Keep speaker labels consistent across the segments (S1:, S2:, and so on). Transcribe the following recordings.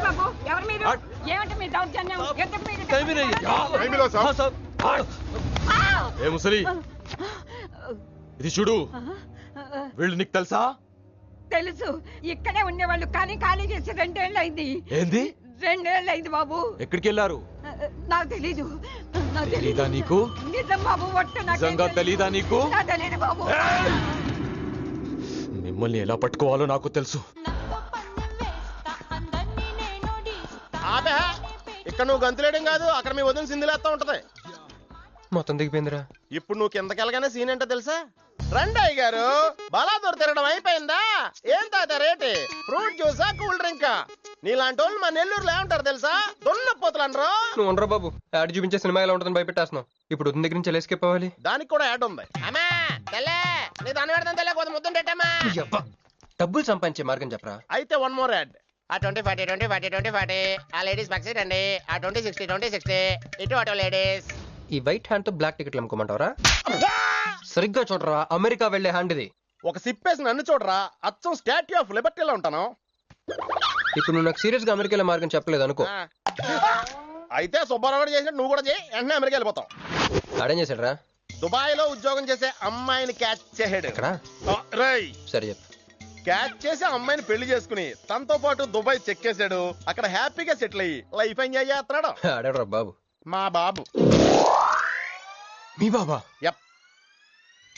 S1: బాబు ఎవరు మీరు ఏమంటే మీ దౌర్జన్యం
S2: ఏ ముసలి ఇది చూడు వీళ్ళు నీకు తెలుసా?
S1: తెలుసు ఇక్కడే ఉండేవాళ్ళు కానీ ఖాళీ చేసి 2 ఏళ్ళు అయింది.
S2: ఏంది
S1: 2 ఏళ్ళు అయింది బాబు.
S2: ఎక్కడికి వెళ్ళారు?
S1: నాకు తెలీదు.
S2: తెలీదా నీకు?
S1: నిజం బాబు
S2: నిజంగా తెలీదా నీకు?
S1: తెలీదు బాబు.
S2: మిమ్మల్ని ఎలా పట్టుకోవాలో నాకు తెలుసు.
S3: ఇక్కడ నువ్వు గంతులేయడం కాదు, అక్కడ మీ వదిన సింధులేస్తా ఉంటది.
S4: మొత్తం దిగిపోయిందిరా.
S3: ఇప్పుడు నువ్వు కిందకెళ్ళగానే సీన్ ఏంటో తెలుసా? రండయ్య గారు, బలాదూర్ తిరగడం అయిపోయిందా? ఏం తాత రేటు? ఫ్రూట్ జ్యూసా, కూల్ డ్రింకా? నీలాంటి వాళ్ళు మా నెల్లూరులో ఏమంటారు తెలుసా? దొన్నపోతులు అనరు.
S4: నువ్వు ఉండరా బాబు, యాడ్ చూపించే సినిమా ఎలా ఉంటుందని భయపెట్టేస్తున్నావు. ఇప్పుడు వదిన దగ్గర నుంచి ఎస్కేప్ అవ్వాలి.
S3: దానికి కూడా యాడ్ ఉంది. అమ్మా తెల్లే, నీ దాన్ని పెడతాను తెల్లే, కొంత ముద్దు పెట్టమ్మా.
S4: డబ్బులు సంపాదించే మార్గం చెప్పరా.
S3: అయితే 1 more యాడ్. ఆ 20-40 20-40 20-40 ఆ లేడీస్ పక్షి రండి. ఆ 20-60 20-60 ఇటు అటు లేడీస్.
S4: ఈ వైట్ హ్యాండ్ తో బ్లాక్ టికెట్లు అమ్ముకోమంటావరా? సరిగ్గా చూడరా, అమెరికా వెళ్లే హ్యాండ్ ఇది.
S3: ఒక సిప్పేసి నన్ను చూడరా, అచ్చం స్టాట్యూ ఆఫ్ లిబర్టీలో ఉంటాను.
S4: ఇప్పుడు నువ్వు నాకు సీరియస్ గా అమెరికా మార్గం చెప్పలేదు అనుకో.
S3: అయితే సుబ్బారావు చేసినట్టు నువ్వు కూడా చేయి, వెంటనే అమెరికా వెళ్ళిపోతాం.
S4: ఆడేం చేశాడు రా?
S3: దుబాయ్ లో ఉద్యోగం చేసే అమ్మాయిని క్యాచ్ చేసాడు.
S4: సరే చెప్పు.
S3: క్యాచ్ చేసి అమ్మాయిని పెళ్లి చేసుకుని తనతో పాటు దుబాయ్ చెక్కేశాడు. అక్కడ హ్యాపీగా సెటిల్ అయ్యి లైఫ్ ఎంజాయ్ చేస్తున్నాడు.
S4: ఆడాడు బాబు.
S3: మా బాబు.
S4: మీ బాబా?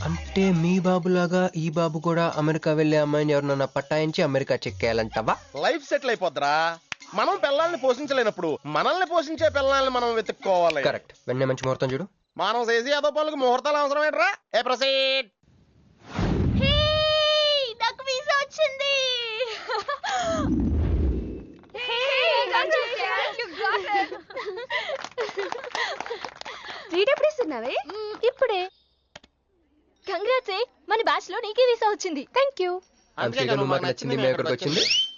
S4: అంటే మీ బాబులాగా ఈ బాబు కూడా అమెరికా వెళ్లే అమ్మాయిని ఎవరినన్నా పట్టాయించి అమెరికా చెక్కేయాలంటావా?
S3: లైఫ్ సెటిల్ అయిపోద్రా. మనం పిల్లల్ని పోషించలేనప్పుడు మనల్ని పోషించే పిల్లల్ని మనం వెతుక్కోవాలి.
S4: కరెక్ట్. వెంటనే మంచి ముహూర్తం చూడు.
S3: మనం చేసి అదో పనులకు ముహూర్తాలు అవసరం ఏంట్రా? ఏ ప్రొసీడ్.
S5: నాకు వీసా వచ్చింది. రీడ్ ఎప్పుడు ఇస్తున్నావే? ఇప్పుడే. కంగ్రాట్స్, మన బ్యాచ్ లో నీకే వీసా వచ్చింది. Thank you.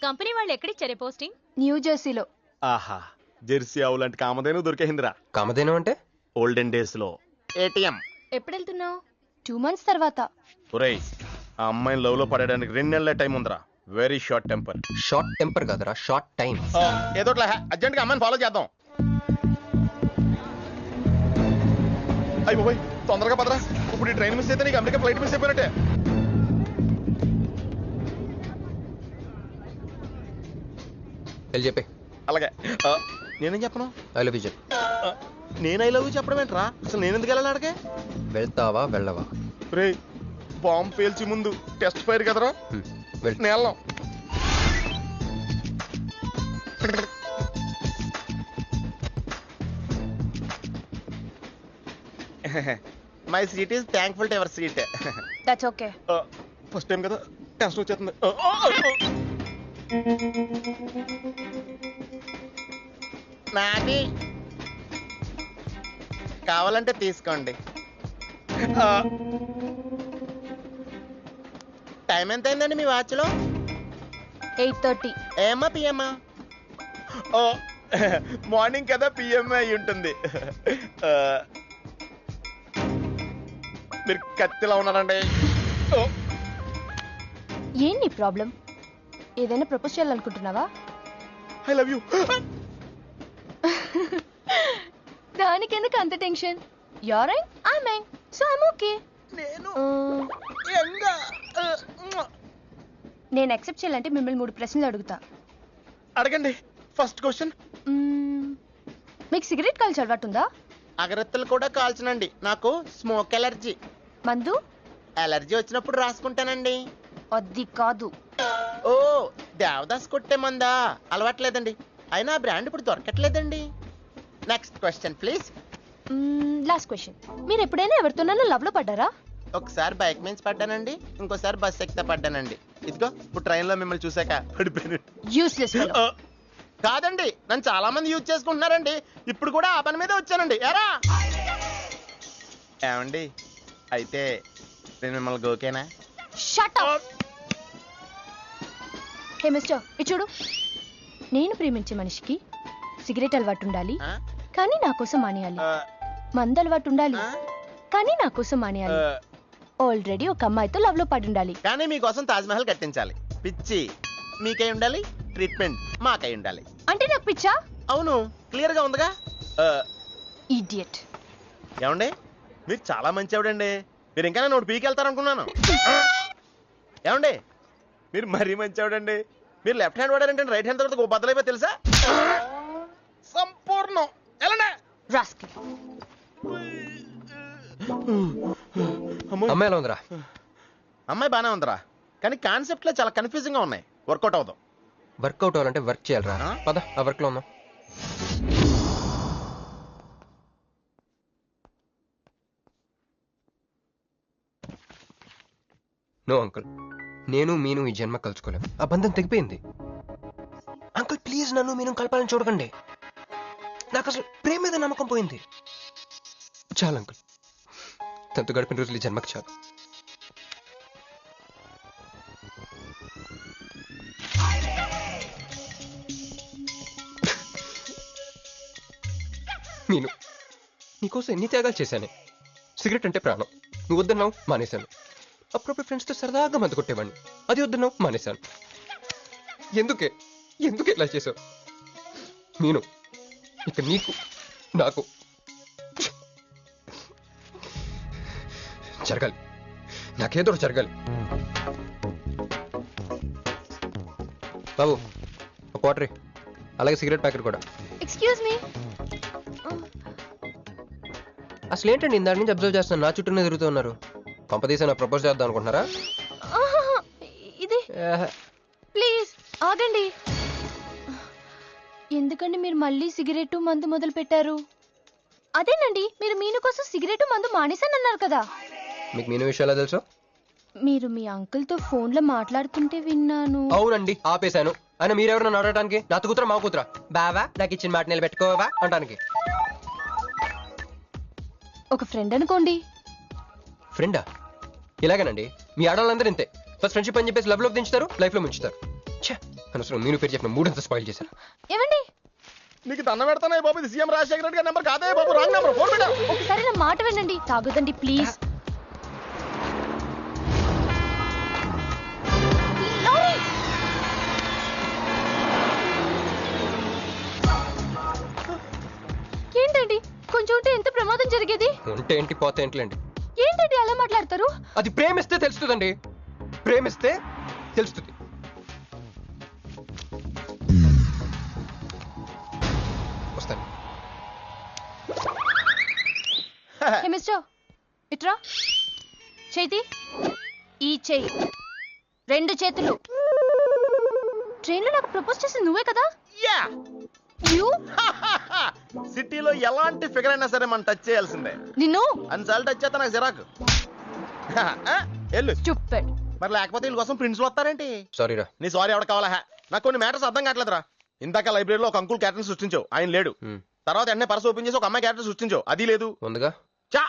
S5: కంపెనీ వాళ్ళు ఎక్కడిచ్చారే పోస్టింగ్? న్యూ జెర్సీలో.
S3: ఆహా, జెర్సీ ఆవు లాంటి కామధేను దొరికేహిందిరా.
S4: కామధేను అంటే?
S3: ఓల్డెన్ డేస్ లో ఏటీఎం.
S5: ఎప్పుడు వెళ్తున్నావు? 2 months తర్వాత.
S3: ఒరేయ్, ఆ అమ్మాయిని లవ్ లో పడడానికి 2 నెలల టైం ఉందిరా. Very short temper.
S4: Short temper కాదురా, షార్ట్ టైం.
S3: ఏదో అర్జెంట్ గా అమ్మాయిని ఫాలో చేద్దాం. అయ్యి పోయి తొందరగా పదరా. ఇప్పుడు ఈ ట్రైన్ మిస్ అయితే నీకు అమెరికా ఫ్లైట్ మిస్ అయిపోయినట్టే.
S4: వెళ్ళి చెప్పే.
S3: అలాగే. నేనేం చెప్పను?
S4: ఐ లవ్ యూ చెప్పు.
S3: నేను ఐ లవ్ యూ చెప్పడం ఏంట్రా? అసలు నేను ఎందుకు వెళ్ళాలి అడిగే?
S4: వెళ్తావా వెళ్ళవా?
S3: రే, బాంబు పేల్చి ముందు టెస్ట్ ఫైర్ కదరా. నేను my seat is thankful to ever seat.
S5: That's okay.
S3: First time కదా, టెన్షన్ వచ్చేస్తుంది. నాది కావాలంటే తీసుకోండి. టైం ఎంత అయిందండి మీ వాచ్లో?
S5: 8:30.
S3: ఏమా పిఎమ్మా? ఓ, మార్నింగ్ కదా, పిఎం అయి ఉంటుంది. మీరు కత్తిలా ఉన్నారండి.
S5: ఏంటి ప్రాబ్లం? ఏదైనా ప్రపోజ్ చేయాలనుకుంటున్నావా?
S3: I love you.
S5: దానికి ఎందుకు అంత tension? Your right, I mine, so I'm okay. నేను యాక్సెప్ట్ చేయాలంటే మిమ్మల్ని 3 ప్రశ్నలు అడుగుతా.
S3: అడగండి. First question.
S5: మీకు సిగరెట్ కాల్చి అలవాటు ఉందా?
S3: అగరత్తులు కూడా కాల్చనండి, నాకు స్మోక్ ఎలర్జీ.
S5: మందు?
S3: ఎలర్జీ వచ్చినప్పుడు రాసుకుంటానండి.
S5: అది కాదు.
S3: ఓ, దేవదాస్ కొట్టే మందా? అలవాట్లేదండి, అయినా బ్రాండ్ ఇప్పుడు దొరకట్లేదండి. Next question please.
S5: Last question. మీరు ఎప్పుడైనా ఎవరితోనైనా లవ్ లో పడ్డారా?
S3: ఒకసారి బైక్ మీద పడ్డానండి, ఇంకోసారి బస్ ఎక్కితే పడ్డానండి. ఇదిగో ఇప్పుడు ట్రైన్ లో మిమ్మల్ని చూసాక పడిపోయాను.
S5: Useless fellow.
S3: కాదండి, నన్ను చాలా మంది యూజ్ చేసుకుంటున్నారండి. ఇప్పుడు కూడా ఆ పని మీద వచ్చానండి. ఎరా ఏమండి, అయితే నేను మిమ్మల్ని గోకేనా?
S5: Shut up. హే మిస్టర్, ఇది చూడు. నేను ప్రేమించే మనిషికి సిగరెట్ అలవాటు ఉండాలి, కానీ నా కోసం మానేయాలి. మందు అలవాటు ఉండాలి, కానీ నా కోసం మానేయాలి. ఆల్రెడీ ఒక అమ్మాయితో లవ్ లో పడి ఉండాలి,
S3: కానీ మీకోసం తాజ్ మహల్ కట్టించాలి. పిచ్చి మీకై ఉండాలి? ట్రీట్మెంట్ మాకై ఉండాలి.
S5: అంటే నాకు పిచ్చా?
S3: అవును, క్లియర్ గా ఉందిగా.
S5: ఇడియట్.
S3: ఏమండి, మీరు చాలా మంచి ఆవిడండి. మీరు ఇంకా నన్ను ఒకటి పీకెళ్తారనుకున్నాను. ఏమండి, మీరు మరీ మంచి ఆవిడండి. మీరు లెఫ్ట్ హ్యాండ్ వాడారంటే రైట్ హ్యాండ్ తర్వాత బద్దలైపోయి తెలుసా? సంపూర్ణం. ఎలాండి
S5: రాస్కెల్.
S4: అమ్మాయి ఎలా ఉందిరా?
S3: అమ్మాయి బానే ఉందిరా, కానీ కాన్సెప్ట్ లో చాలా కన్ఫ్యూజింగ్ గా ఉన్నాయి. వర్కౌట్ అవుతాం.
S4: వర్కౌట్ అవ్వాలంటే వర్క్ చేయాలరా. పద ఆ వర్క్ లో ఉన్నాం. నో అంకుల్, నేను మీను ఈ జన్మ కలుసుకోలేం. ఆ బంధం తెగిపోయింది. అంకుల్ ప్లీజ్ నన్ను మీను కలపాలని చూడకండి. నాకు అసలు ప్రేమ మీద నమ్మకం పోయింది. చాలు అంకుల్, తనతో గడిపిన రోజులు ఈ జన్మకి చాలు. మీను, నీకోసం ఎన్ని త్యాగాలు చేశానే. సిగరెట్ అంటే ప్రాణం, నువ్వు వద్దన్నావు మానేశాను. అప్పుడప్పుడు ఫ్రెండ్స్తో సరదాగా మందు కొట్టేవాడిని, అది వద్దన్నావు మానేశాను. ఎందుకే ఎందుకు ఇలా చేసావు మీను? ఇక నీకు నాకు జరగాలి, నాకేదో జరగాలి. బాబు ఒక వాటర్, అలాగే సిగరెట్ ప్యాకెట్ కూడా.
S5: Excuse me.
S4: అసలు ఏంటండి ఇందాక నుంచి అబ్జర్వ్ చేస్తున్నాను, నా చుట్టూనే తిరుగుతూ ఉన్నారు. పంపదీసా నా ప్రపోజ్ చేద్దాం అనుకుంటున్నారా?
S5: ఇది ప్లీజ్ ఆగండి. ఎందుకండి మీరు మళ్ళీ సిగరెట్ మందు మొదలు పెట్టారు? అదేనండి, మీరు మీను కోసం సిగరెట్ మందు మానేశానన్నారు కదా.
S4: మీకు మీను విషయాలు తెలుసు?
S5: మీరు మీ అంకుల్ తో ఫోన్ లో మాట్లాడుతుంటే విన్నాను.
S4: అవునండి, ఆపేశాను. ఆయన మీరెవరు నన్ను అడగటానికి? నా కూతురా మా కూతురా? బావా నాకు ఇచ్చిన మాట నిలబెట్టుకోవా అంటానికి.
S5: ఒక ఫ్రెండ్ అనుకోండి.
S4: ఫ్రెండా? ఇలాగేనండి, మీ ఆడవాళ్ళందరూ ఇంతే. ఫస్ట్ ఫ్రెండ్షిప్ అని చెప్పేసి లవ్ లో దించుతారు, లైఫ్ లో ముంచుతారు. అనవసరం మీను పేరు చెప్పిన మూడంతా స్పాయిల్ చేశారు.
S5: ఏమండి,
S3: నీకు దండ పెడతానే బాబు, ఇది సీఎం రాజశేఖర రెడ్డి గారి నెంబర్ కాదే బాబు, రాంగ్ నెంబర్. ఫోన్ పెట్టా.
S5: ఒకసారి నా మాట వినండి. తాగుదండి ప్లీజ్. ఏంటండి, కొంచెం ఉంటే ఎంత ప్రమాదం జరిగేది.
S4: ఉంటే ఏంటి, పోతే ఏంటిలేండి.
S5: ఏంటండి అలా మాట్లాడతారు?
S4: అది ప్రేమిస్తే తెలుస్తుందండి, ప్రేమిస్తే తెలుస్తుంది. వస్తాను.
S5: హే మిస్టర్, ఇట్రా. చేతి ఈ చేయి, రెండు చేతులు. ట్రైన్లో నాకు ప్రపోజ్ చేసింది నువ్వే కదా?
S3: యా.
S5: యూ
S3: సిటీలో ఎలాంటి ఫిగర్ అయినా సరే మనం టచ్ చేయాల్సిందే.
S5: నిన్ను
S3: అన్నిసార్లు టచ్ చేస్తా నాకు చిరాకు. ఎల్లు.
S5: చూపెడ్.
S3: మరి లేకపోతే వీళ్ళ కోసం ప్రిన్సిపల్ వస్తారేంటి?
S4: సారీరా.
S3: నీ సారీ ఎవడ కావాలా? నాకు కొన్ని మ్యాటర్స్ అర్థం కావట్లేదురా. ఇందాక లైబ్రరీలో ఒక అంకుల్ క్యారెక్టర్ సృష్టించావు, ఆయన లేడు. తర్వాత ఎన్నే పర్స్ ఓపెన్ చేసి ఒక అమ్మాయి క్యారెక్టర్ సృష్టించావు, అది లేదు.
S4: ఉందిగా.
S3: చా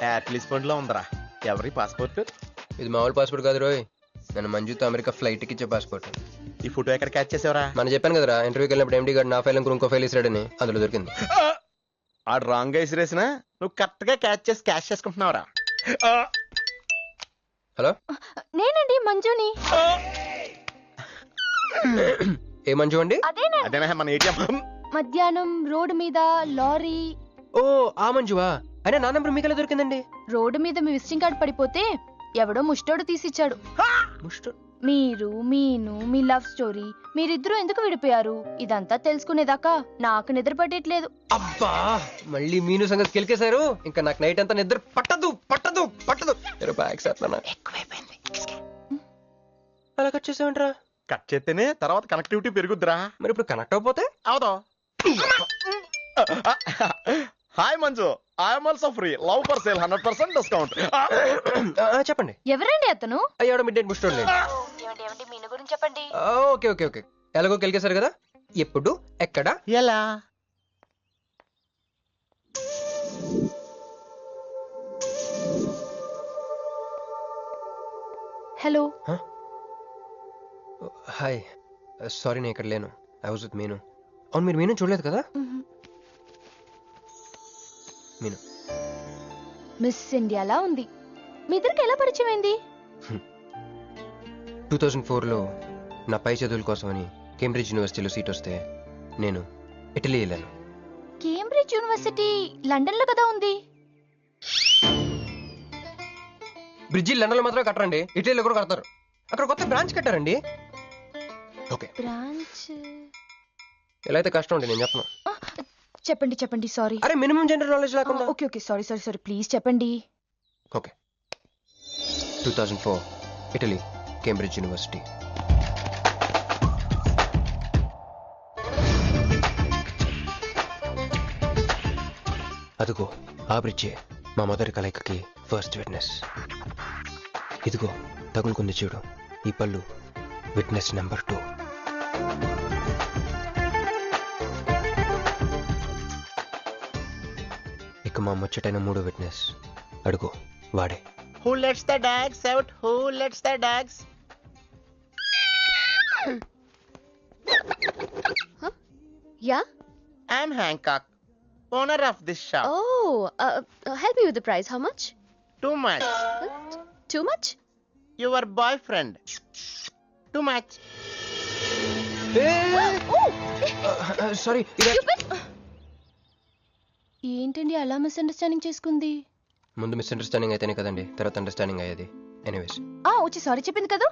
S3: యాట్లీస్ ఫండ్ లో ఉందరా. ఎవరి పాస్పోర్ట్?
S4: ఇది మామూలు పాస్పోర్ట్ కాదు రోయ్, నన్ను మంజుతో అమెరికా ఫ్లైట్ కి ఇచ్చే పాస్పోర్ట్.
S3: ఈ ఫోటో ఎక్కడ క్యాచ్ చేసావరా?
S4: మనం చెప్పాను కదరా, ఇంటర్వ్యూకి వెళ్ళినప్పుడు ఎండి గారు నా ఫైల్ ఇంకో ఫైల్ ఇస్తాడని, అందులో దొరికింది.
S3: ఆ రాంగ్ గా ఇసిరేసిన నువ్వు కరెక్ట్ గా క్యాచ్ చేసి క్యాష్ చేసుకుంటున్నావురా.
S4: హలో,
S5: నేనండి మంజుని.
S4: ఏ మంజు అండి?
S3: అదేనా మన ఏటీఎం.
S5: మధ్యాహ్నం రోడ్డు మీద లారీ.
S4: ఓ ఆ మంజువా? అయినా నా నెంబర్ మీకెలా దొరికిందండి?
S5: రోడ్డు మీద మీ విజిటింగ్ కార్డ్ పడిపోతే ఎవడో ముష్టోడు తీసిచ్చాడు. మీరు మీను మీ లవ్ స్టోరీ, మీరిద్దరూ ఎందుకు విడిపోయారు ఇదంతా తెలుసుకునేదాకా నాకు నిద్ర పట్టట్లేదు.
S4: అబ్బా, మళ్ళీ మీను సంగతి కెలికేశారు. ఇంకా నాకు నైట్ అంతా నిద్ర పట్టదు పట్టదు పట్టదు. ఎక్కువైపోయింది. అలా కట్ చేసామంటారా?
S3: కట్ చేస్తేనే తర్వాత కనెక్టివిటీ పెరుగుద్దిరా.
S4: మరి ఇప్పుడు కనెక్ట్ అయిపోతే
S3: అవుతా. Hi Manju, I'm also free, love for sale, 100% discount.
S4: చెప్పండి.
S5: ఎవరండి అతను?
S4: అయ్యాడు మిడ్ నైట్ ముస్టోడ్ లేండి.
S5: మీను గురించి చెప్పండి.
S4: ఓకే ఓకే ఓకే, ఎలాగో కెలికేశారు కదా. ఎప్పుడు, ఎక్కడ,
S3: ఎలా?
S5: హలో.
S4: హాయ్, సారీ నేను ఇక్కడ లేను. ఐ వాజ్ విత్ మీను. అవును, మీరు మీను చూడలేదు కదా? మీను
S5: మిస్ ఇండియాలా ఉంది. మీ ఇద్దరికి ఎలా పరిచయం అయింది?
S4: 2004లో నా పై చదువుల కోసమని కేంబ్రిడ్జ్ యూనివర్సిటీలో సీట్ వస్తే నేను ఇటలీ వెళ్ళాను.
S5: కేంబ్రిడ్జ్ యూనివర్సిటీ లండన్ లో కదా ఉంది.
S4: బ్రిడ్జి లండన్లో మాత్రమే కట్టరండి, ఇటలీలో కూడా కడతారు. అక్కడ కొత్త బ్రాంచ్ కట్టారండి. ఓకే,
S5: బ్రాంచ్
S4: ఎలా అయితే కష్టం అండి, నేను చెప్పను.
S5: చెప్పండి చెప్పండి, సారీ.
S4: అరే మినిమం జనరల్ నాలెడ్జ్ లేకుండా.
S5: Okay okay, sorry sorry sorry, please చెప్పండి.
S4: Okay, 2004 Italy, Cambridge university. అదిగో ఆ బ్రిడ్జే మా మొదటి కలయికకి ఫస్ట్ విట్నెస్. ఇదిగో తగులుకుంది చూడు ఈ పళ్ళు, విట్నెస్ నెంబర్ 2. ఇక మా ముచ్చటైన 3వ విట్నెస్ అడుగు, వాడే.
S3: Who lets the dogs out? Who lets the dogs?
S6: Yeah?
S3: I'm Hancock, owner of this shop.
S6: Oh, help me with the price. How much?
S3: Too much.
S6: Too much?
S3: Your boyfriend. Too much.
S4: Sorry,
S5: ఏంటండి అలా misunderstanding చేసుకుంది?
S4: ముందు misunderstanding అయితేనే కదండి తర్వాత understanding అయ్యేది. Anyways,
S5: వచ్చి sorry చెప్పింది కదా.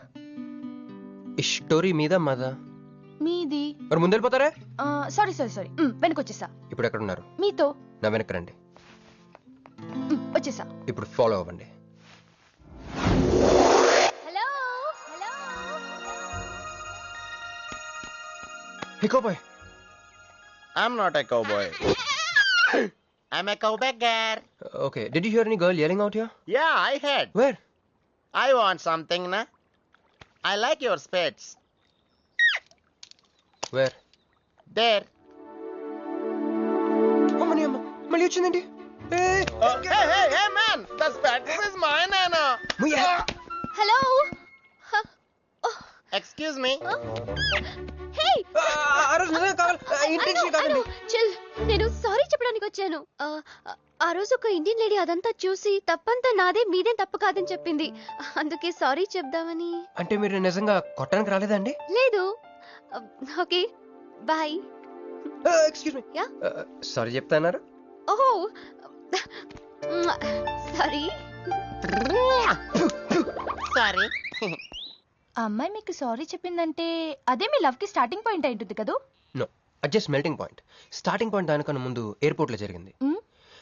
S4: ఈ స్టోరీ మీద మాదా?
S5: మీది.
S4: మరి ముందెళ్ళిపోతారా?
S5: సారీ సారీ సారీ, వెనకొచ్చేసా.
S4: ఇప్పుడు ఎక్కడ ఉన్నారు?
S5: మీతో.
S4: నా వెనక్కి రండి.
S5: వచ్చేసా.
S4: ఇప్పుడు ఫాలో అవ్వండి.
S5: Hello hello.
S4: Hi cowboy.
S3: I'm not a cowboy. I'm a cowbagger.
S4: Okay, did you hear any girl yelling out here?
S3: Yeah, I heard.
S4: Where?
S3: I want something, na? I like your spades.
S4: Where?
S3: There.
S4: అమ్మని అమ్మ, మళ్ళీ వచ్చిందండి.
S3: Hey, man! The spades is mine, Anna.
S6: Hello?
S3: Excuse me.
S6: Hey!
S4: Intention కాదండి.
S6: Chill. నేను sorry చెప్పడానికి వచ్చాను. ఆ రోజు ఒక ఇండియన్ లేడీ అదంతా చూసి తప్పంతా నాదే, మీదేం తప్పు కాదని చెప్పింది. అందుకే సారీ చెప్దామని.
S4: అంటే మీరు నిజంగా కొట్టడానికి రాలేదండి?
S6: లేదు. Okay, bye.
S4: Excuse me.
S6: Yeah?
S4: Sorry చెప్తాన్నారు.
S6: ఓహో, సారీ.
S3: Sorry.
S5: ఆ అమ్మాయి మీకు సారీ చెప్పిందంటే అదే మీ లవ్ కి స్టార్టింగ్ పాయింట్ అయి ఉంటుంది కదా.
S4: No, just melting point. Starting point దానికన్నా ముందు ఎయిర్పోర్ట్ లో జరిగింది.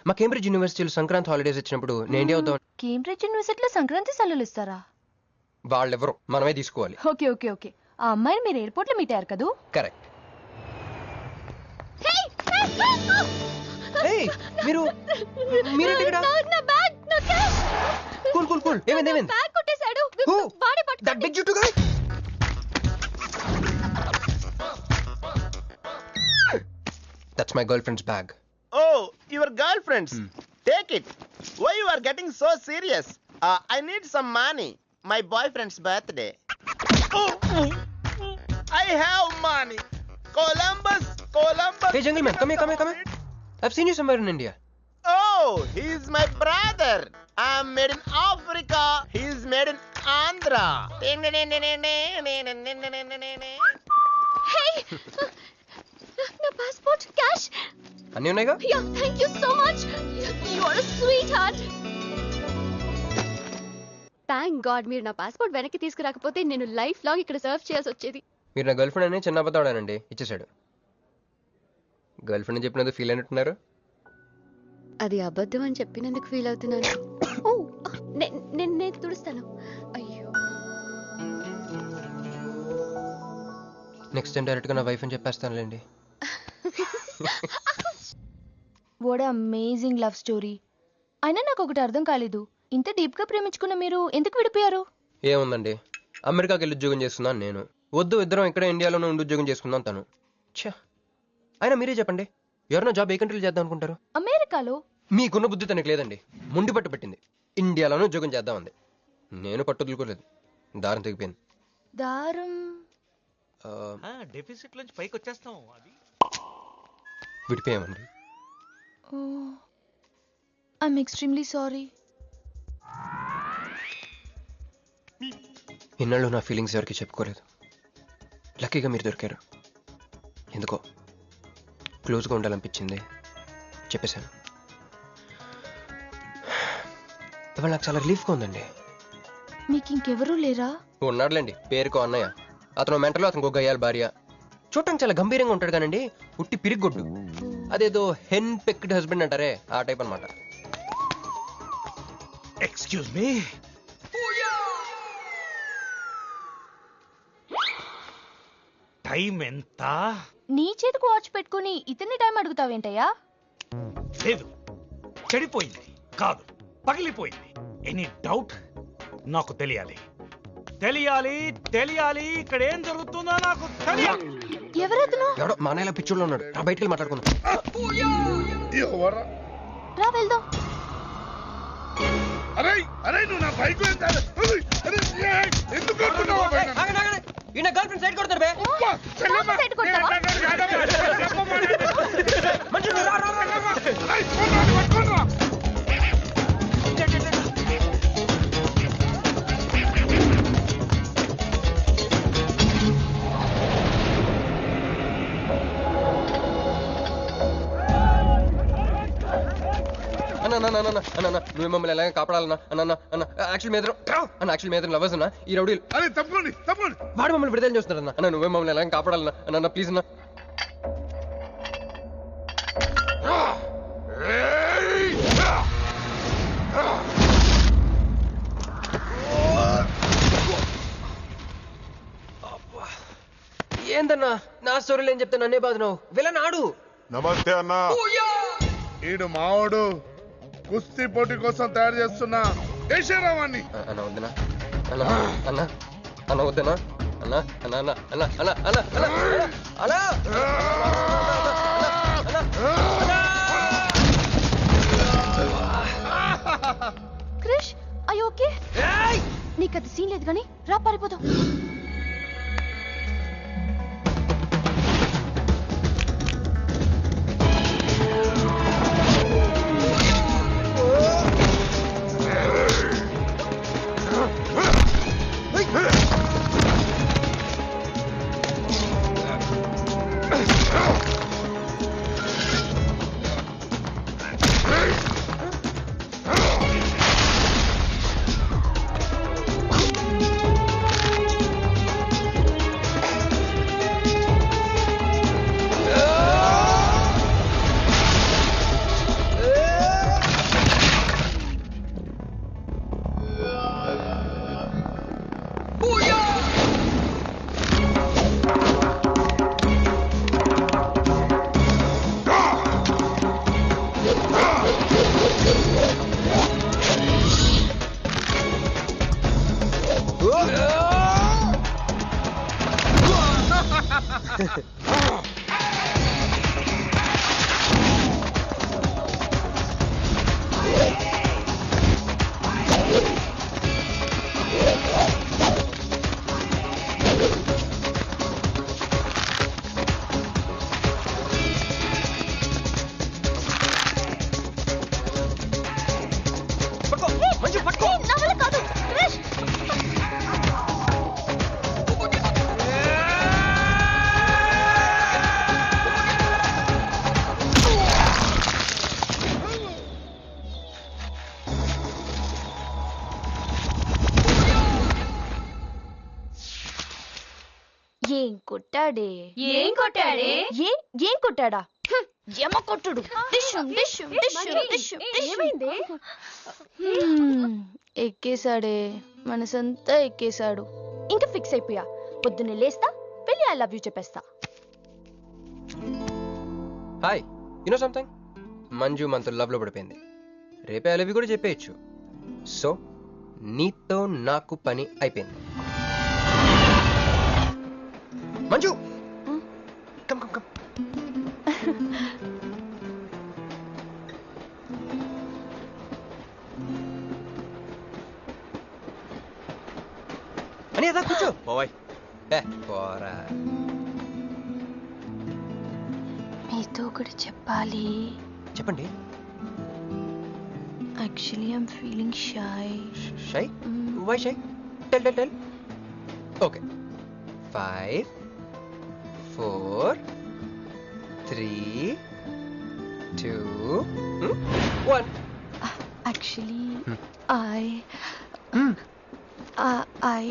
S4: మా కేంబ్రిడ్జ్ యూనివర్సిటీలో సంక్రాంతి హాలిడేస్ ఇచ్చినప్పుడు నేను ఇండియా వద్దాం.
S5: కేంబ్రిడ్జ్ యూనివర్సిటీలో సంక్రాంతి సెలవులు ఇస్తారా?
S4: వాళ్ళెవరో మనమే తీసుకోవాలి.
S5: ఓకే ఓకే ఓకే, ఆ అమ్మాయిని మీరు ఎయిర్పోర్ట్ లో మీట్ అయ్యారు కదా.
S4: కరెక్ట్. మీరు మీరేంటి ఇక్కడ?
S6: నా బ్యాగ్, నా క్యాష్.
S4: Cool cool cool. ఏమైంది ఏమైంది?
S6: బ్యాగ్ కొట్టేశాడు.
S4: Who?
S6: వాడే పట్టుకోండి.
S4: That big juttu guy? That's my girlfriend's bag.
S3: Oh, your girlfriend's. Take it. Why you are getting so serious? I need some money. My boyfriend's birthday. Oh, I have money. Columbus.
S4: Hey, jungle man, come here. I've seen you somewhere in India.
S3: Oh, he's my brother. I'm made in Africa. He's made in Andhra.
S6: Hey! నా passport, cash.
S4: అన్నీ ఉన్నాయిగా?
S6: Yeah, thank you so much. You are a sweetheart. Thank God మీరు నా passport వెనక్కి తీసుకురాకపోతే నేను life long ఇక్కడ serve చేయాల్సి వచ్చేది.
S4: మీరు నా గర్ల్ ఫ్రెండ్ అని చిన్న అబద్ధాడానండి, ఇచ్చేసాడు. గర్ల్ ఫ్రెండ్ అని చెప్పినందుకు ఫీల్ అయినట్టున్నారు.
S6: అది అబద్ధం అని చెప్పినందుకు ఫీల్ అవుతున్నాను. ఓ, నేను తుడుస్తాను. అయ్యో,
S4: నెక్స్ట్ టైం డైరెక్ట్ గా నా వైఫ్ అని చెప్పేస్తానులేండి.
S5: What amazing love story. అయినా నాకు ఒకటి అర్థం కాలేదు, ఇంత డీప్ గా ప్రేమించుకున్న మీరు ఎందుకు విడిపోయారు?
S4: ఏముందండి, అమెరికాకి వెళ్ళి ఉద్యోగం చేస్తున్నాను నేను. వద్దు, ఇద్దరం ఇక్కడ ఇండియాలోనే ఉండి ఉద్యోగం చేసుకుందాం తను. ఛా, అయినా మీరే చెప్పండి, ఎవరైనా జాబ్ ఏ కంట్రీలో చేద్దాం అనుకుంటారు?
S5: అమెరికాలో.
S4: మీకున్న బుద్ధి తనకి లేదండి, ముండి పట్టు పెట్టింది. ఇండియాలోనే ఉద్యోగం చేద్దామంది. నేను పట్టు వదులుకోలేదు, దారం తెగిపోయింది.
S5: దారం
S7: డెఫిసిట్ నుంచి పైకి వచ్చేస్తాం. అది
S4: విడిపోయామండి.
S5: I'm extremely sorry.
S4: ఇన్నాళ్ళు నా ఫీలింగ్స్ ఎవరికి చెప్పుకోలేదు. లక్కీగా మీరు దొరికారు. ఎందుకో క్లోజ్గా ఉండాలనిపించింది, చెప్పేశాను. ఇవాళ నాకు చాలా రిలీఫ్గా ఉందండి.
S5: మీకు ఇంకెవరూ లేరా?
S4: ఉన్నాడులేండి, పేరుకో అన్నయ్య. అతను మెంటలో, అతను ఒక గయ్యాల భార్య. చూడటానికి చాలా గంభీరంగా ఉంటాడు కానండి, ఉట్టి పిరిగొడ్డు. అదేదో హెన్ పెక్డ్ హస్బెండ్ అంటారే, ఆ టైప్ అనమాట.
S7: Excuse me. టైం ఎంత?
S5: నీ చేతికి వాచ్ పెట్టుకుని ఇతన్ని టైం అడుగుతావేంటయ్యా?
S7: లేదు, చెడిపోయింది కాదు, పగిలిపోయింది. Any doubt? నాకు తెలియాలి, తెలియాలి, తెలియాలి. ఇక్కడ ఏం జరుగుతుందో నాకు తెలియాలి.
S5: ఎవరతను?
S4: ఎవడో మానేలా పిచ్చోళ్ళు ఉన్నాడు, రా బయటికి వెళ్ళి మాట్లాడుకుందాం.
S5: రా వెళ్దాం.
S8: అరే అరే నువ్వు నా బైక్ ఎందుకు
S4: ఈయన గర్ల్ ఫ్రెండ్ సైడ్ కొడతారు బే.
S5: సైడ్ కొడతావా? నువ్వు మమ్మల్ని ఎలాగ కాపాడాలన్నా అన్న అన్న యాక్చువల్ మీద యాక్చువల్ మీద లవర్స్ అన్న ఈ రౌడీలు.
S8: అరే తప్పండి తప్పండి.
S4: వాడు మమ్మల్ని విడుదల చేస్తున్నారన్న. అన్న నువ్వే మమ్మల్ని ఎలాగ కాపాడాలన్నా అన్న ప్లీజ్ అన్న. ఏందన్నా నా స్టోరీలు ఏం చెప్తా నన్నే బాధ నువ్వు వెళ్ళనాడు.
S8: నమస్తే అన్న. ఈడు మావాడు కుస్తీ పోటీ కోసం తయారు చేస్తున్నా దేశరావాన్ని.
S4: అన్న వద్దనా అన్న అన్న అన్న వద్దనా అన్న అన్న అన్న అన్న అన్న అన్న అన్న
S5: క్రిష్ అయ్యో ఓకే, నీకు అది సీన్ లేదు కానీ రా పారిపోదాం. ఏం కొట్టాడే?
S6: ఏం కొట్టాడే?
S5: ఏం కొట్టాడా? యమ కొట్టుడు.
S6: ఏమైంది?
S5: ఎక్కేశాడే, మనసంతా ఎక్కేశాడు. ఇంకా ఫిక్స్ అయిపోయా, పొద్దున్నే లేస్తా, పెళ్ళి ఐ లవ్ యూ చెప్పేస్తా.
S4: Hi, you know something, Manju మనతో లవ్ లో పడిపోయింది. రేపే ఐ లవ్ యూ కూడా చెప్పేయచ్చు. సో నీతో నాకు పని అయిపోయింది. Manju come come come. అని అదా కూర్చో
S2: బాబాయ్.
S4: పోరా.
S5: మీతో ఒకటి చెప్పాలి.
S4: చెప్పండి.
S5: Actually I'm feeling shy.
S4: Shy? Why shy? Tell okay 5 4 3 2 1
S5: actually I
S4: I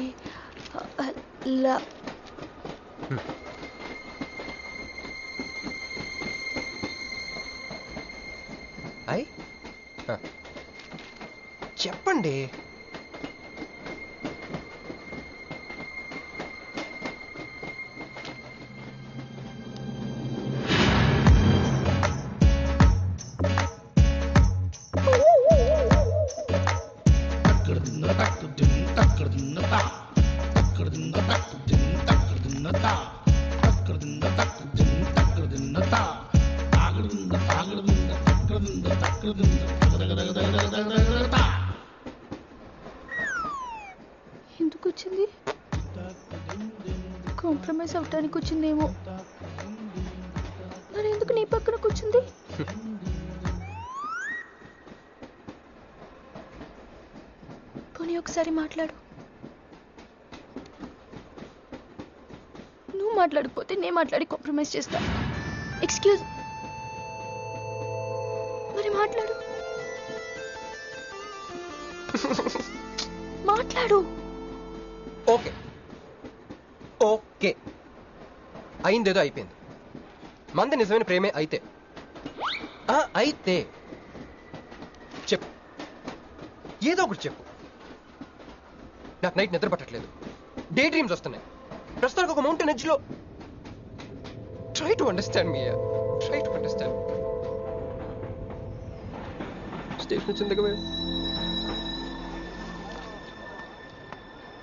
S4: చెప్పండి.
S5: ఎందుకు వచ్చింది? కాంప్రమైజ్ అవటానికి వచ్చిందేమో. మరి ఎందుకు నీ పక్కన కూర్చుంది? పోనీ ఒకసారి మాట్లాడు. నువ్వు మాట్లాడకపోతే నేను మాట్లాడి కాంప్రమైజ్ చేస్తా. ఎక్స్క్యూజ్, మరి మాట్లాడు. మాట్లాడు.
S4: ఓకే ఓకే అయిందేదో అయిపోయింది. మంది నిజమైన ప్రేమే అయితే అయితే చెప్పు, ఏదో ఒకటి చెప్పు. నాకు నైట్ నిద్ర పట్టట్లేదు, డే డ్రీమ్స్ వస్తున్నాయి. ప్రస్తుతానికి ఒక మౌంటైన్ ఎడ్జ్లో. Try to understand me, try to understand. Station వచ్చింది దగ్గర.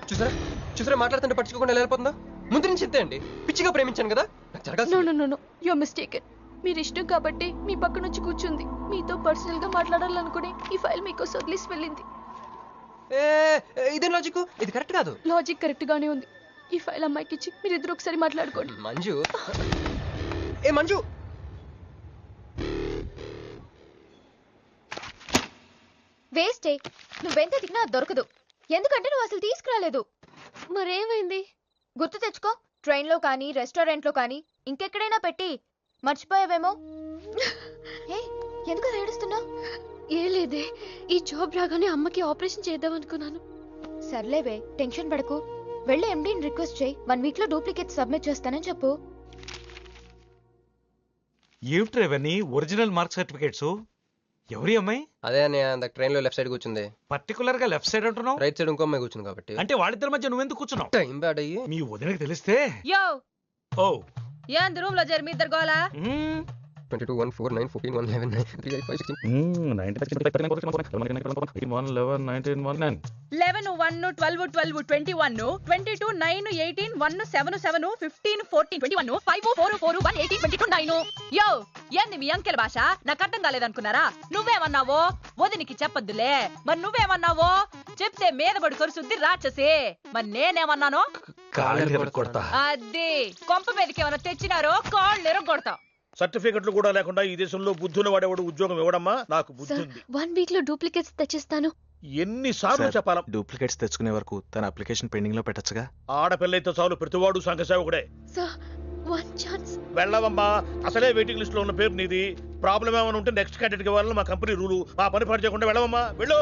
S4: చూసారా చూసారా మాట్లాడుతుంటే పట్టించుకోకుండా వెళ్ళిపోతుందా? ముందు నుంచి ఇంతే అండి. పిచ్చిగా ప్రేమించాను కదా, నాకు జరగాల్సింది.
S5: No you're mistaken. మీరు ఇష్టం కాబట్టి మీ పక్క నుంచి కూర్చుంది. మీతో పర్సనల్ గా మాట్లాడాలనుకుని ఈ ఫైల్ మీకోసం వదిలేసి వెళ్ళింది.
S4: ఇదేం లాజిక్? ఇది కరెక్ట్ కాదు.
S5: లాజిక్ కరెక్ట్ గానే ఉంది. ఈ ఫైల్ అమ్మాయికి ఇచ్చి మీరిద్దరు ఒకసారి మాట్లాడుకోండి.
S4: మంజు, మంజు,
S6: వేస్టే. నువ్వెంత తిన్నా దొరకదు. ఎందుకంటే నువ్వు అసలు తీసుకురాలేదు. మరేమైంది? గుర్తు తెచ్చుకో. ట్రైన్ లో కానీ రెస్టారెంట్ లో కానీ ఇంకెక్కడైనా పెట్టి మర్చిపోయావేమో. ఎందుకు ఏడుస్తున్నావు? ఏ లేదే, ఈ జాబ్ రాగానే అమ్మకి ఆపరేషన్ చేద్దాం అనుకున్నాను. సర్లేవే, టెన్షన్ పడకు. వెళ్ళి ఎండీని రిక్వెస్ట్ చేయి. 1 వీక్ లో డూప్లికేట్ సబ్మిట్ చేస్తానని చెప్పు.
S7: ఏమిట్రేవన్నీ ఒరిజినల్ మార్క్ సర్టిఫికేట్స్? ఎవరి అమ్మాయి?
S4: అదే అన్నయ్య, ట్రైన్ లో లెఫ్ట్ సైడ్ కూర్చుంది.
S7: పర్టికులర్ గా లెఫ్ట్ సైడ్ అంటున్నావు?
S4: రైట్ సైడ్ ఇంకో అమ్మాయి కూర్చుంది కాబట్టి.
S7: అంటే వాళ్ళిద్దరి మధ్య నువ్వెందుకు కూర్చున్నావు?
S4: టైం బ్యాడ్ అయ్యి
S7: మీ వదినకి తెలిస్తే.
S1: యో
S7: ఓ
S1: ఏంది రూమ్ లో జరి మీ ఇద్దరు గోలా?
S4: 22 1 4 9 14 1 11 9 3 8 5 16
S1: 11 1 12 12 21 22 9 18 1 7 7 15 14 21 5 4 4 1 18 22 9. యో ఏంది మీ అంకెల భాష? నాకు అర్థం కాలేదనుకున్నారా? నువ్వేమన్నావో వదినికి చెప్పొద్దులే. మరి నువ్వేమన్నావో చెప్తే మీద పడి కొరుసుద్ది రాక్షసి. మరి నేనేమన్నాను?
S7: కాళ్ళు కొడతా.
S1: అది కొంప మీదకి ఏమైనా తెచ్చినారో కాళ్ళు ఎరగొడతా.
S9: సర్టిఫికెట్లు కూడా లేకుండా ఈ దేశంలో బుద్ధుని వాడేవాడు ఉద్యోగం ఇవ్వడమ్మా? నాకు బుద్ధి ఉంది.
S6: 1 వీక్ లో డూప్లికేట్స్ తెచ్చిస్తాను.
S9: ఎన్నిసార్లు చెప్పాలా?
S2: డూప్లికేట్స్ తెచ్చుకునే వరకు తన అప్లికేషన్ పెండింగ్ లో పెట్టచ్చుగా.
S9: ఆడపిల్లైతే చాలు, ప్రతివాడు సంఘసేవకుడే.
S6: Sir, 1 chance.
S9: వెళ్ళవమ్మా, అసలే వెయిటింగ్ లిస్ట్ లో ఉన్న పేరు నీది. ప్రాబ్లం ఏమైనా ఉంటే నెక్స్ట్ క్యాండిడేట్ కి ఇవ్వాలని మా కంపెనీ రూలు. ఆ పని పాటు చేయకుండా వెళ్ళవమ్మా, వెళ్ళు.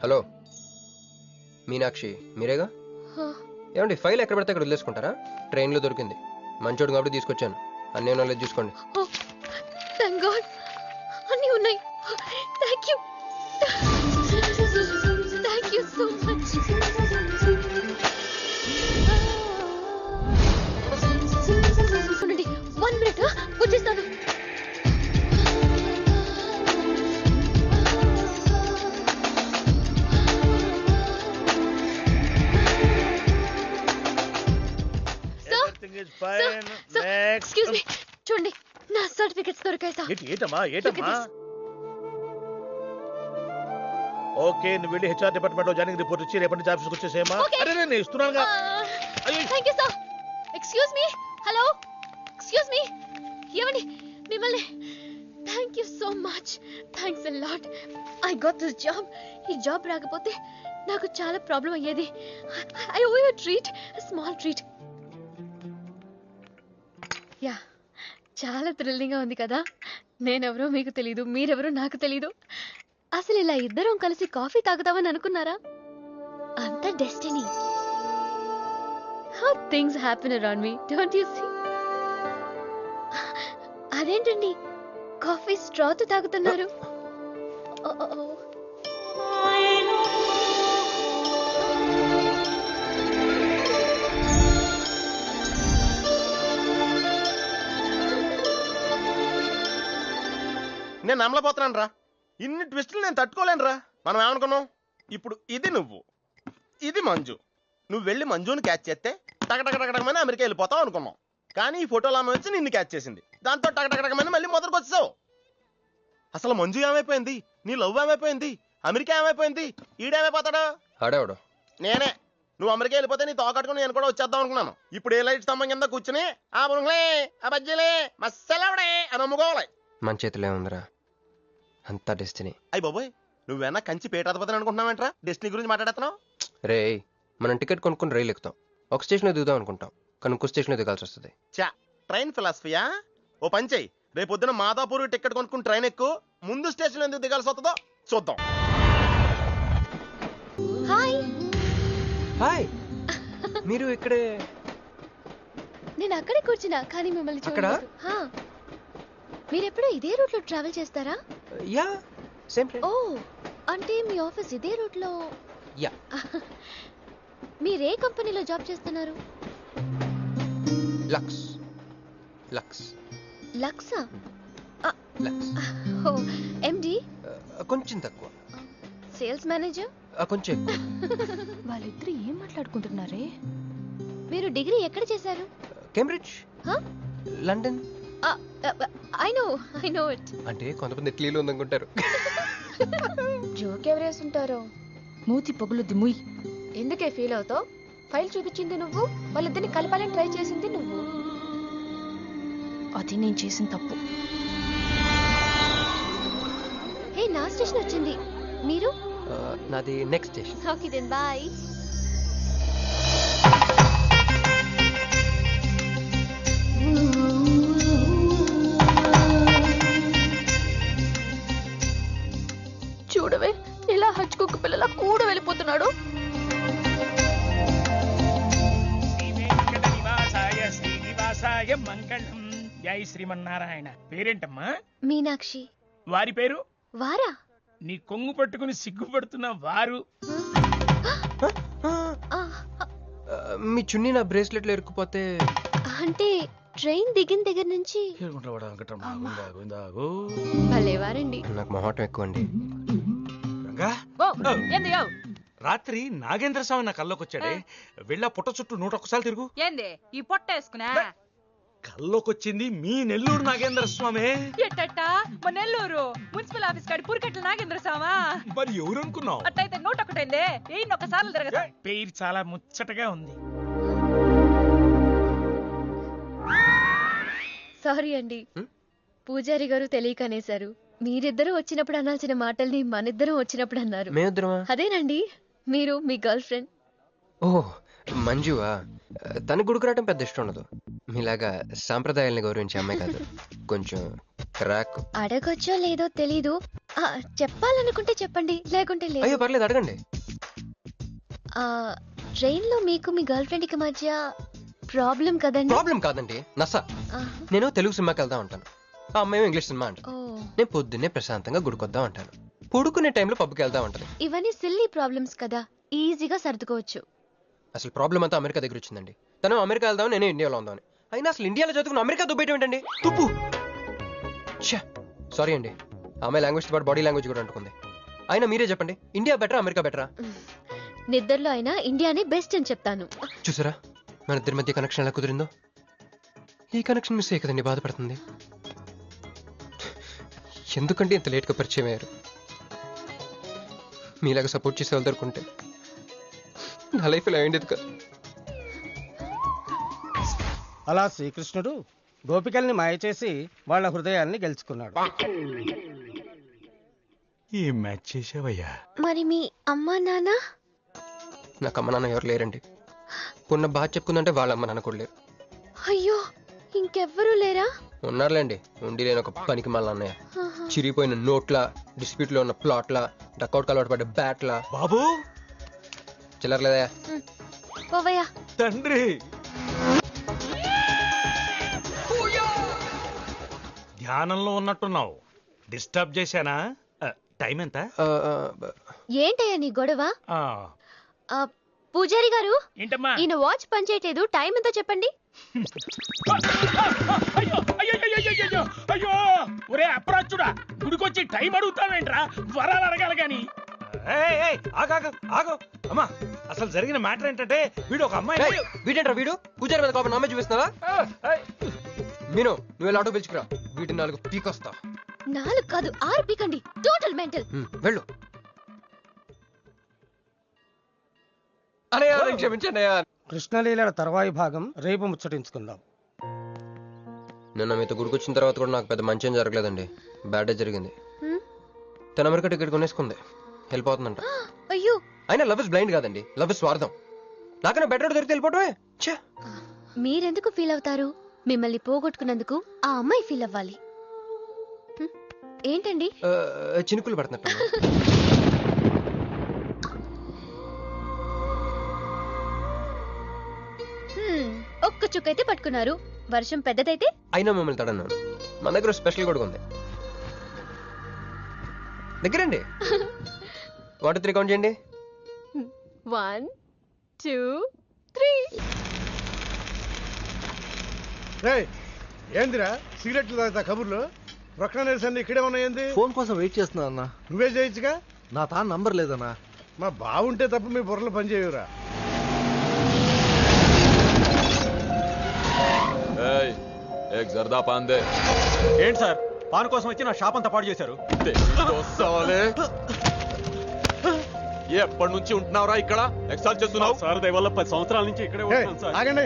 S4: హలో మీనాక్షి, మీరేగా? ఏమండి ఫైల్ ఎక్కడ పడితే అక్కడ వదిలేసుకుంటారా? ట్రైన్లో దొరికింది, మంచోడు కాబట్టి తీసుకొచ్చాను. అన్నీ నాలెడ్జ్ చూసుకోండి.
S6: థాంక్ గాడ్, అన్నీ ఉన్నాయి. Thank you, thank you so much. చూడండి, 1 మినిట్ వచ్చేస్తాను. ఎక్స్క్యూజ్ మీ, చూడండి నా సర్టిఫికెట్స్ దొరికాయి సార్.
S9: ఏటమ్మా ఏటమ్మా? ఓకే నువ్వు వెళ్ళి హెచ్ఆర్ డిపార్ట్మెంట్ లో జాయినింగ్ రిపోర్ట్ ఇచ్చి రేపటి నుంచి ఆఫీస్కి వచ్చేసేమా.
S6: Okay.
S9: అరే నేను ఇస్తున్నానుగా.
S6: Thank you sir. Excuse me. Hello excuse me. ఏమండి మిమ్మల్ని thank you so much. Thanks a lot. I got this job. ఈ జాబ్ రాకపోతే నాకు చాలా ప్రాబ్లం అయ్యేది. I owe you treat, small treat. Yeah చాలా థ్రిల్లింగ్గా ఉంది కదా. నేనెవరో మీకు తెలీదు, మీరెవరో నాకు తెలీదు. అసలు ఇలా ఇద్దరం కలిసి కాఫీ తాగుతామని అనుకున్నారా? అంత destiny. How things happen around me, don't you see? అదేంటండి కాఫీ స్ట్రాతో తాగుతున్నారు?
S3: నేను నమ్మలేకపోతున్నాను రా. ఇన్ని ట్విస్టులు నేను తట్టుకోలేను రా. మనం ఏమనుకున్నాం, ఇప్పుడు ఇది నువ్వు, ఇది మంజు. నువ్వు వెళ్ళి మంజుని క్యాచ్ చేస్తే టకటకటకమని అమెరికా వెళ్ళిపోతావు అనుకున్నాం. కానీ ఈ ఫోటోలో ఆమె వచ్చి నిన్ను క్యాచ్ చేసింది. దాంతో టకటకటకమని మళ్ళీ మొదటికి వచ్చావు. అసలు మంజు ఏమైపోయింది, నీ లవ్ ఏమైపోయింది, అమెరికా ఏమైపోయింది, ఈడేమైపోతాడు?
S4: ఆడేవాడు
S3: నేనే. నువ్వు అమెరికా వెళ్ళిపోతే నీ తోకట్టుకుని నేను కూడా వచ్చేద్దాం అనుకున్నాను. ఇప్పుడు ఏ లైట్ స్తంభం కింద కూర్చుని ఆ బుంగ్లే ఆ బజ్జీలే మస్సలవడే అని అమ్ముకోవాలి.
S4: మన చేతిలో ఏముందిరా, అంతా డెస్టినీ.
S3: అయ్యి బాబోయ్, నువ్వేనా కంచి పేటాధిపతిని అనుకుంటున్నావేంట్రా? డెస్టినీ గురించి మాట్లాడుతున్నావు.
S4: రే మనం టికెట్ కొనుక్కుని రైలు ఎక్కుతాం, ఒక స్టేషన్లో దిగుదాం అనుకుంటాం, కానీ ఇంకో స్టేషన్లో దిగాల్సి వస్తుంది.
S3: చా ట్రైన్ ఫిలాసఫియా? ఓ పని చెయ్యి, రేపు పొద్దున మాదాపూర్ టికెట్ కొనుక్కుని ట్రైన్ ఎక్కు. ముందు స్టేషన్ ఎందుకు దిగాల్సి వస్తుందో చూద్దాం.
S6: హాయ్.
S4: హాయ్. మీరు ఇక్కడే?
S6: నేను అక్కడే కూర్చున్నా, కానీ మిమ్మల్ని
S4: అక్కడ?
S6: చూడలేదు. హా. మీరెప్పుడు ఇదే రూట్ లో ట్రావెల్ చేస్తారా?
S4: Yeah same train.
S6: ఓ అంటే మీ ఆఫీస్ ఇదే రూట్ లో?
S4: యా.
S6: మీరే కంపెనీలో జాబ్ చేస్తున్నారు?
S4: లక్స్. లక్స్.
S6: లక్సా?
S4: లక్స్.
S6: ఓ ఎండి?
S4: కొంచెం తక్కువ.
S6: Sales manager?
S4: కొంచెం ఎక్కువ.
S5: వాళ్ళిద్దరు ఏం మాట్లాడుకుంటున్నారే?
S6: మీరు డిగ్రీ ఎక్కడ చేశారు?
S4: Cambridge. London.
S6: I know it.
S4: అంటే కొంతమంది ఇట్లీలో ఉందనుకుంటారు.
S6: జోక్ ఎవరేస్తుంటారో.
S5: మూతి పొగులుద్ది ముయ్.
S6: ఎందుకే ఫీల్ అవుతావు? ఫైల్ చూపించింది నువ్వు, వాళ్ళిద్దరిని కలపాలని ట్రై చేసింది నువ్వు.
S5: అది నేను చేసిన తప్పు.
S6: హే నా స్టేషన్ వచ్చింది. మీరు?
S4: నాది next station.
S6: Okay then bye.
S5: చూడవే ఇలా హచ్చుకుక్క పిల్లల కూడా వెళ్ళిపోతున్నాడు.
S10: మంగళం. జై శ్రీమన్నారాయణ. పేరేంటమ్మా?
S6: మీనాక్షి.
S10: వారి పేరు?
S6: వారా?
S10: నీ కొంగు పట్టుకుని సిగ్గుపడుతున్న వారు.
S4: మీ చున్నీ నా బ్రేస్లెట్ లో ఇరుక్కుపోతే?
S6: అంటే ట్రైన్ దిగిన దగ్గర నుంచి. భలేవారండి.
S4: నాకు మొహటం ఎక్కువ అండి.
S1: ఏంది యో?
S7: రాత్రి నాగేంద్ర స్వామి నా కల్లోకి వచ్చాడే, వెళ్ళా పుట్ట చుట్టూ 101 తిరుగు.
S1: ఏంది ఈ పొట్ట వేసుకున్నా?
S7: కల్లోకొచ్చింది మీ నెల్లూరు నాగేంద్ర స్వామి.
S1: ఎట్టట మా నెల్లూరు మున్సిపల్ ఆఫీస్ కాడి పురికెట్ల నాగేంద్ర స్వామా?
S7: మరి ఎవరు అనుకున్నావు?
S1: అట్టయితే 101 1 తిరగదా?
S10: పేరు చాలా ముచ్చటగా ఉంది.
S6: సారీ అండి, పూజారి గారు తెలియక అనేశారు. మీరిద్దరూ వచ్చినప్పుడు అనాల్సిన మాటల్ని మనిద్దరం వచ్చినప్పుడు అన్నారు.
S4: మేమిద్దరమా?
S6: అదేనండి, మీరు మీ గర్ల్ ఫ్రెండ్.
S4: ఓ మంజువా? తనకి గుడికి రావడం పెద్ద ఇష్టం ఉండదు. మీలాగా సాంప్రదాయాల్ని గౌరవించే అమ్మాయి కాదు, కొంచెం క్రాక్.
S6: అడగొచ్చో లేదో తెలీదు, చెప్పాలనుకుంటే చెప్పండి, లేకుంటే లేదు.
S4: అయ్యో పర్లేదు, అడగండి.
S6: ట్రైన్ లో మీకు మీ గర్ల్ ఫ్రెండ్ కి మధ్య ప్రాబ్లం కదండి?
S4: ప్రాబ్లం కాదండి, నస. నేను తెలుగు సినిమాకి వెళ్దాం అంటాను, ఆ అమ్మాయి ఇంగ్లీష్ సినిమా అంట. నేను పొద్దున్నే ప్రశాంతంగా గుడికొద్దాం అంటాను, పడుకునే టైంలో పబ్కి వెళ్దాం అంటది.
S6: ఇవన్నీ సిల్లీ ప్రాబ్లమ్స్ కదా, ఈజీగా సర్దుకోవచ్చు.
S4: అసలు ప్రాబ్లం అంతా అమెరికా దగ్గర వచ్చిందండి. తను అమెరికా వెళ్దాం, నేను ఇండియాలో ఉందామని. అయినా అసలు ఇండియాలో చదువుకుని అమెరికా దుబ్బేయటం ఏంటండి? తుప్పు. సారీ అండి, ఆమె లాంగ్వేజ్ పాటు బాడీ లాంగ్వేజ్ కూడా అంటుకుంది. అయినా మీరే చెప్పండి, ఇండియా బెటరా అమెరికా బెటరా?
S6: నిద్రలో అయినా ఇండియానే బెస్ట్ అని చెప్తాను.
S4: చూసారా మన ఇద్దరి మధ్య కనెక్షన్ ఎలా కుదిరిందో? ఈ కనెక్షన్ మిస్ అయ్యే కదండి బాధపడుతుంది. ఎందుకంటే ఇంత లేట్గా పరిచయం అయ్యారు? మీలాగా సపోర్ట్ చేసే వాళ్ళు దొరుకుంటే నా లైఫ్ ఇలా అయ్యేది కాదు.
S11: అలా శ్రీకృష్ణుడు గోపికల్ని మాయ చేసి వాళ్ళ హృదయాల్ని గెలుచుకున్నాడు.
S7: ఈ మ్యాచ్ చేసావయ్యా.
S6: మరి మీ అమ్మా నాన్న?
S4: నాకు అమ్మ నాన్న ఎవరు లేరండి. పున్న బాగా చెప్పుకుందంటే వాళ్ళ అమ్మ నాన్న కూడా లేరు.
S6: అయ్యో, ఇంకెవ్వరూ లేరా?
S4: ఉన్నారులేండి, ఉండి లేని ఒక పనికి మళ్ళీ అన్నయ్య. చిరిగిపోయిన నోట్ల, డిస్ప్యూట్ లో ఉన్న ప్లాట్ల, డక్అవుట్ అలవాటు పడ్డ బ్యాట్ల.
S7: బాబు
S4: చిల్లర్లేదా?
S6: పోవయ్యా.
S7: తండ్రి ధ్యానంలో ఉన్నట్టున్నావు. డిస్టర్బ్ చేశానా? టైం ఎంత?
S6: ఏంటయ్యా నీ గొడవ?
S7: ఆ,
S6: పూజారి గారు,
S10: ఏంటమ్మా?
S6: ఈయన వాచ్ పనిచేయట్లేదు, టైం ఎంతో చెప్పండి.
S10: అయ్యో అయ్యో అయ్యో అయ్యో అయ్యో, ఒరే అప్రాచుడా, గుడికొచ్చి టైం అడుగుతావేంట్రా? వరాలు అడగాలి గాని.
S7: ఆగో అమ్మా, అసలు జరిగిన మ్యాటర్ ఏంటంటే వీడు ఒక అమ్మాయి.
S4: వీడేంట్రా వీడు? పూజారి మీద కోపం నమ్మే చూపిస్తున్నావా? మీను, నువ్వు ఎలా ఆటో పిలుచుకురా, వీటి 4 పీకొస్తా.
S6: 4 కాదు 6 పీకండి. Total mental.
S4: వెళ్ళు. అనే క్షమించండి.
S11: కృష్ణలీల తర్వాయి భాగం రేపు ముచ్చటించుకుందాం.
S4: నిన్న మీతో గుడికొచ్చిన తర్వాత కూడా నాకు పెద్ద మంచి ఏం జరగలేదండి. బ్యాడ్ డే జరిగింది. తన అమెరికా టికెట్ కొనేసుకుంది, వెళ్ళిపోతుందంట.
S6: అయ్యో,
S4: అయినా లవ్ ఇస్ బ్లైండ్ కాదండి, లవ్ ఇస్ స్వార్థం. నాకన్నా బెటర్ దొరికి వెళ్ళిపోవటమే.
S6: మీరెందుకు ఫీల్ అవుతారు? మిమ్మల్ని పోగొట్టుకున్నందుకు ఆ అమ్మాయి ఫీల్ అవ్వాలి. ఏంటండి?
S4: చినుకులు పడుతున్నట్టు.
S6: ఒక్క చుక్కైతే పట్టుకున్నారు. వర్షం పెద్దదైతే?
S4: అయినా మిమ్మల్ని తడన్నాను. మన దగ్గర స్పెషల్ కూడా ఉంది. దగ్గరండి. 1 2 3 కౌంట్ చేయండి.
S6: 1 2 3.
S8: ఏందిరా సిగరెట్లు తాగుతా కబుర్లు? ప్రొక్లనేషన్ ఇక్కడే ఉన్నాయండి.
S12: ఫోన్ కోసం వెయిట్ చేస్తున్నా అన్న.
S8: నువ్వే చేయొచ్చుగా.
S12: నా తాను నంబర్ లేదన్నా.
S8: మా బావుంటే తప్ప మీ బుర్రలు పనిచేయవురా.
S2: జర్దా పాన్ దే.
S12: ఏంటి సార్, పాన్ కోసం వచ్చి నా షాప్ అంతా పాడు చేశారు.
S2: ఎప్పటి నుంచి ఉంటున్నావురా ఇక్కడ? ఎక్సాల్ చేస్తున్నావు?
S12: సార్ దయవల్ల 10 సంవత్సరాల నుంచి ఇక్కడే ఉంటున్నాను సార్.
S8: ఆగండి,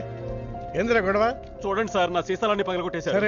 S8: ఏందిరా గొడవ?
S12: చూడండి సార్, నా సీసాలన్నీ పగలగొట్టేశారు.